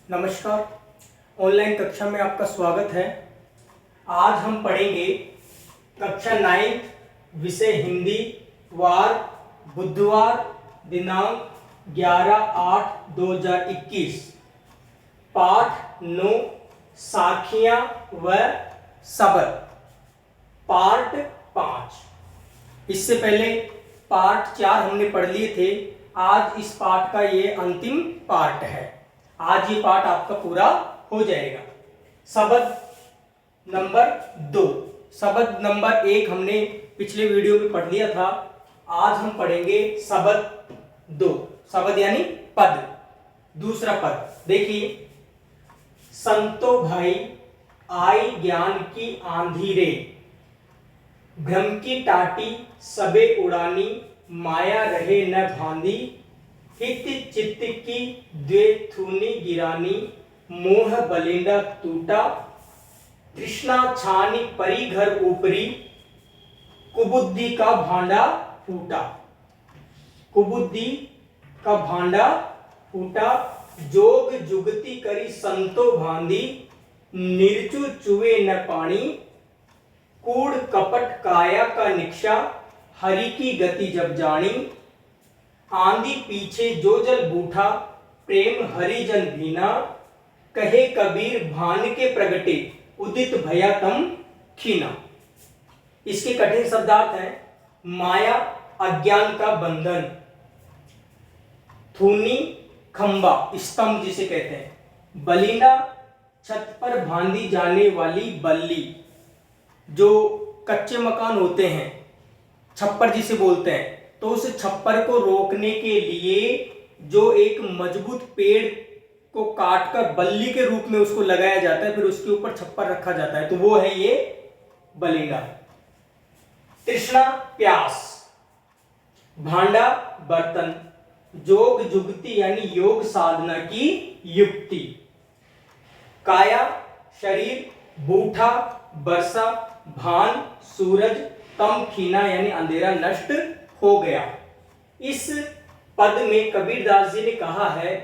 नमस्कार। ऑनलाइन कक्षा में आपका स्वागत है। आज हम पढ़ेंगे कक्षा 9 विषय हिंदी, वार बुधवार, दिनांक 11/8/2021, पाठ 9 साखियां व शब्द, पार्ट 5। इससे पहले पार्ट 4 हमने पढ़ लिए थे। आज इस पाठ का ये अंतिम पार्ट है। आज ये पाठ आपका पूरा हो जाएगा। शब्द नंबर 2, शब्द नंबर 1 हमने पिछले वीडियो में पढ़ लिया था। आज हम पढ़ेंगे शब्द 2, शब्द यानी पद। दूसरा पद देखिए, संतो भाई आई ज्ञान की आंधी रे, भ्रम की टाटी सबे उड़ानी, माया रहे न भांदी, हित चित्त की द्वे थूनी गिरानी, मोह बलिंडा टूटा, तृष्णा छानी परी घर ऊपरी, कुबुद्धि का भांडा फूटा। कुबुद्धि का भांडा फूटा, जोग जुगति करी संतो भांदी, निर्चु चुए न पानी, कूड़ कपट काया का निक्षा, हरि की गति जब जानी, आंधी पीछे जो जल बूठा, प्रेम हरिजन भीना, कहे कबीर भान के प्रगटे, उदित भया तम खीना। इसके कठिन शब्दार्थ हैं माया अज्ञान का बंधन, थूनी खंबा स्तंभ जिसे कहते हैं, बलिना छत पर बांधी जाने वाली बल्ली, जो कच्चे मकान होते हैं छप्पर जिसे बोलते हैं, तो उस छप्पर को रोकने के लिए जो एक मजबूत पेड़ को काटकर बल्ली के रूप में उसको लगाया जाता है, फिर उसके ऊपर छप्पर रखा जाता है, तो वो है ये बलिंडा। तृष्णा प्यास, भांडा बर्तन, जोग जुगति यानी योग साधना की युक्ति, काया शरीर, बूठा वर्षा, भान सूरज, तम खीना यानी अंधेरा नष्ट हो गया। इस पद में कबीरदास जी ने कहा है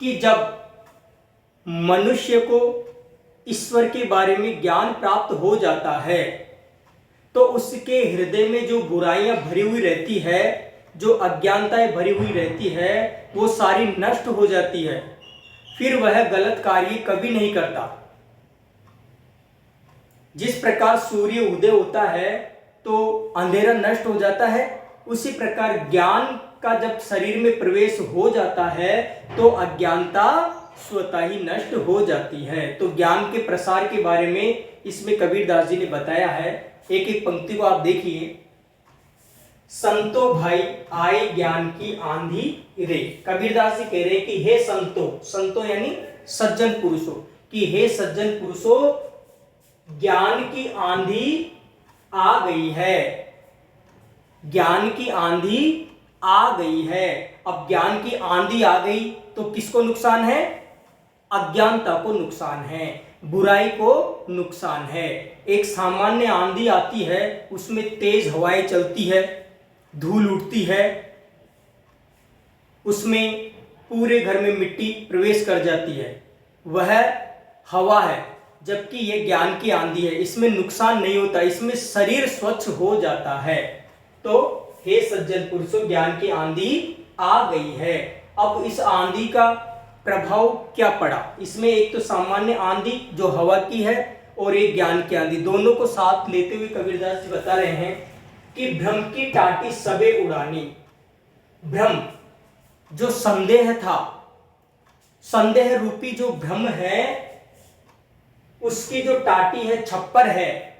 कि जब मनुष्य को ईश्वर के बारे में ज्ञान प्राप्त हो जाता है तो उसके हृदय में जो बुराइयां भरी हुई रहती है, जो अज्ञानताएं भरी हुई रहती है, वो सारी नष्ट हो जाती है। फिर वह गलत कार्य कभी नहीं करता। जिस प्रकार सूर्य उदय होता है तो अंधेरा नष्ट हो जाता है, उसी प्रकार ज्ञान का जब शरीर में प्रवेश हो जाता है तो अज्ञानता स्वतः ही नष्ट हो जाती है। तो ज्ञान के प्रसार के बारे में इसमें कबीरदास जी ने बताया है। एक एक पंक्ति को आप देखिए। संतो भाई आई ज्ञान की आंधी रे, कबीरदास जी कह रहे हैं कि हे संतो, संतो यानी सज्जन पुरुषों, कि हे सज्जन पुरुषों, ज्ञान की आंधी आ गई है। ज्ञान की आंधी आ गई है। अब ज्ञान की आंधी आ गई तो किसको नुकसान है? अज्ञानता को नुकसान है, बुराई को नुकसान है। एक सामान्य आंधी आती है, उसमें तेज हवाएं चलती है, धूल उठती है, उसमें पूरे घर में मिट्टी प्रवेश कर जाती है, वह हवा है। जबकि यह ज्ञान की आंधी है, इसमें नुकसान नहीं होता, इसमें शरीर स्वच्छ हो जाता है। तो हे सज्जन पुरुषों, ज्ञान की आंधी आ गई है। अब इस आंधी का प्रभाव क्या पड़ा? इसमें एक तो सामान्य आंधी जो हवा की है और एक ज्ञान की आंधी, दोनों को साथ लेते हुए कबीरदास जी बता रहे हैं कि भ्रम की टाटी सबे उड़ानी। भ्रम जो संदेह था, संदेह रूपी जो भ्रम है, उसकी जो टाटी है, छप्पर है,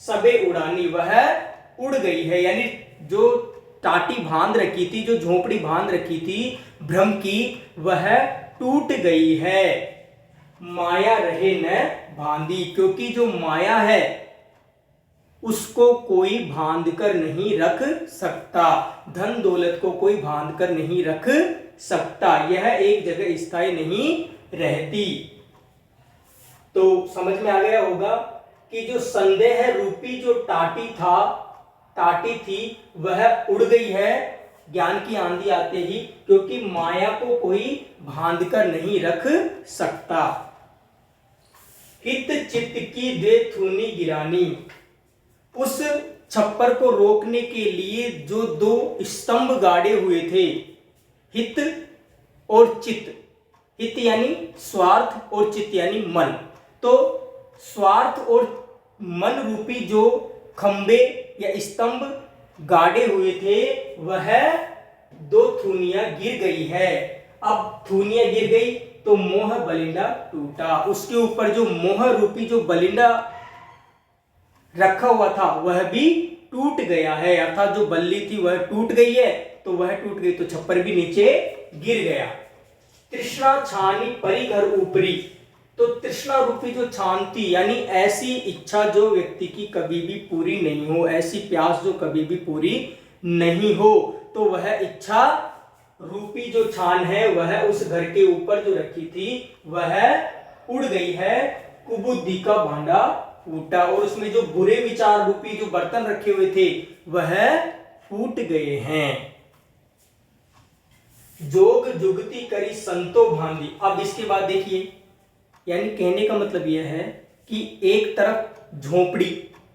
सबे उड़ानी, वह उड़ गई है। यानी जो टाटी बांध रखी थी, जो झोपड़ी बांध रखी थी भ्रम की, वह टूट गई है। माया रहे न बांधी, क्योंकि जो माया है उसको कोई बांध कर नहीं रख सकता, धन दौलत को कोई बांध कर नहीं रख सकता, यह एक जगह स्थायी नहीं रहती। तो समझ में आ गया होगा कि जो संदेह रूपी जो टाटी थी वह उड़ गई है, ज्ञान की आंधी आते ही, क्योंकि माया को कोई बांध कर नहीं रख सकता। हित चित्त की द्वे थूनी गिरानी, उस छप्पर को रोकने के लिए जो दो स्तंभ गाड़े हुए थे, हित और चित्त, हित यानी स्वार्थ और चित्त यानी मन। तो स्वार्थ और मन रूपी जो खंबे या स्तंभ गाड़े हुए थे, वह दो थूनियां गिर गई है। अब थूनियां गिर गई तो मोह बलिंडा टूटा, उसके ऊपर जो मोह रूपी जो बलिंडा रखा हुआ था वह भी टूट गया है, अर्थात जो बल्ली थी वह टूट गई है। तो वह टूट गई तो छप्पर भी नीचे गिर गया। तृष्णा छानी परी घर ऊपरी, तो तृष्णा रूपी जो छान थी, यानी ऐसी इच्छा जो व्यक्ति की कभी भी पूरी नहीं हो, ऐसी प्यास जो कभी भी पूरी नहीं हो, तो वह इच्छा रूपी जो छान है वह उस घर के ऊपर जो रखी थी वह उड़ गई है। कुबुद्धि का भांडा फूटा, और उसमें जो बुरे विचार रूपी जो बर्तन रखे हुए थे वह फूट गए हैं। जोग जुगती करी संतो भांदी, अब इसके बाद देखिए, यानी कहने का मतलब यह है कि एक तरफ झोपड़ी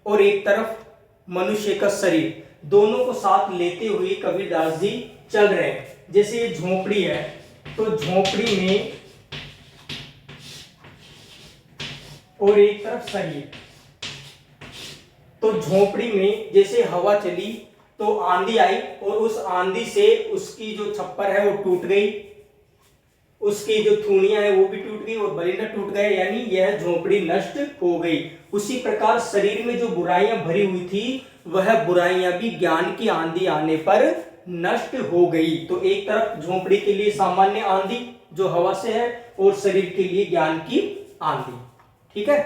और एक तरफ मनुष्य का शरीर, दोनों को साथ लेते हुए कबीरदास जी चल रहे हैं। जैसे ये झोपड़ी है, तो झोपड़ी में और एक तरफ शरीर, तो झोपड़ी में जैसे हवा चली तो आंधी आई, और उस आंधी से उसकी जो छप्पर है वो टूट गई, उसकी जो थूनियां है वो भी टूट गई और बलिंडा टूट गए, यानी यह झोपड़ी नष्ट हो गई। उसी प्रकार शरीर में जो बुराइयां भरी हुई थी वह बुराइयां भी ज्ञान की आंधी आने पर नष्ट हो गई। तो एक तरफ झोपड़ी के लिए सामान्य आंधी जो हवा से है, और शरीर के लिए ज्ञान की आंधी। ठीक है,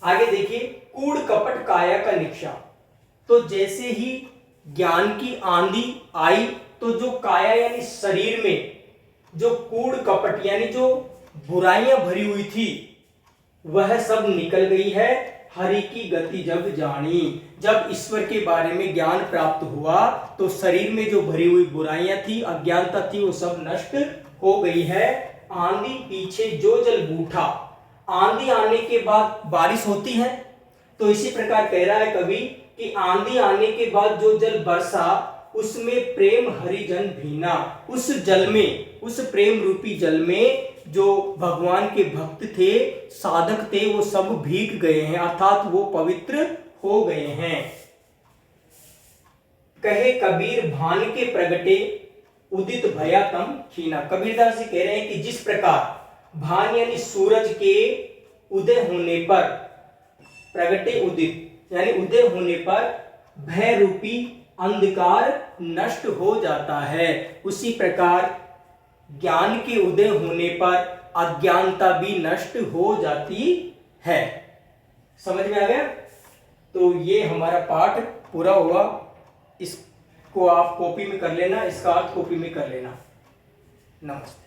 आगे देखिए, कूड़ कपट काया का निक्षा, तो जैसे ही ज्ञान की आंधी आई तो जो काया यानी शरीर में जो कूड़ कपट यानी जो बुराइयां भरी हुई थी वह सब निकल गई है। हरि की गति जब जानी, जब ईश्वर के बारे में ज्ञान प्राप्त हुआ तो शरीर में जो भरी हुई बुराइयां थी, अज्ञानता थी, वो सब नष्ट हो गई है। आंधी पीछे जो जल बूठा, आंधी आने के बाद बारिश होती है, तो इसी प्रकार कह रहा है कवि कि आंधी आने के बाद जो जल बरसा उसमें प्रेम हरिजन भीना, उस जल में, उस प्रेम रूपी जल में जो भगवान के भक्त थे, साधक थे, वो सब भीग गए हैं, अर्थात वो पवित्र हो गए हैं। कहे कबीर भान के प्रगटे उदित भया तम खीना, कबीरदास जी कह रहे हैं कि जिस प्रकार भान यानी सूरज के उदय होने पर, प्रगटे उदित यानी उदय होने पर भय रूपी अंधकार नष्ट हो जाता है, उसी प्रकार ज्ञान के उदय होने पर अज्ञानता भी नष्ट हो जाती है। समझ में आ गया? तो ये हमारा पाठ पूरा हुआ। इसको आप कॉपी में कर लेना, इसका अर्थ कॉपी में कर लेना। नमस्ते।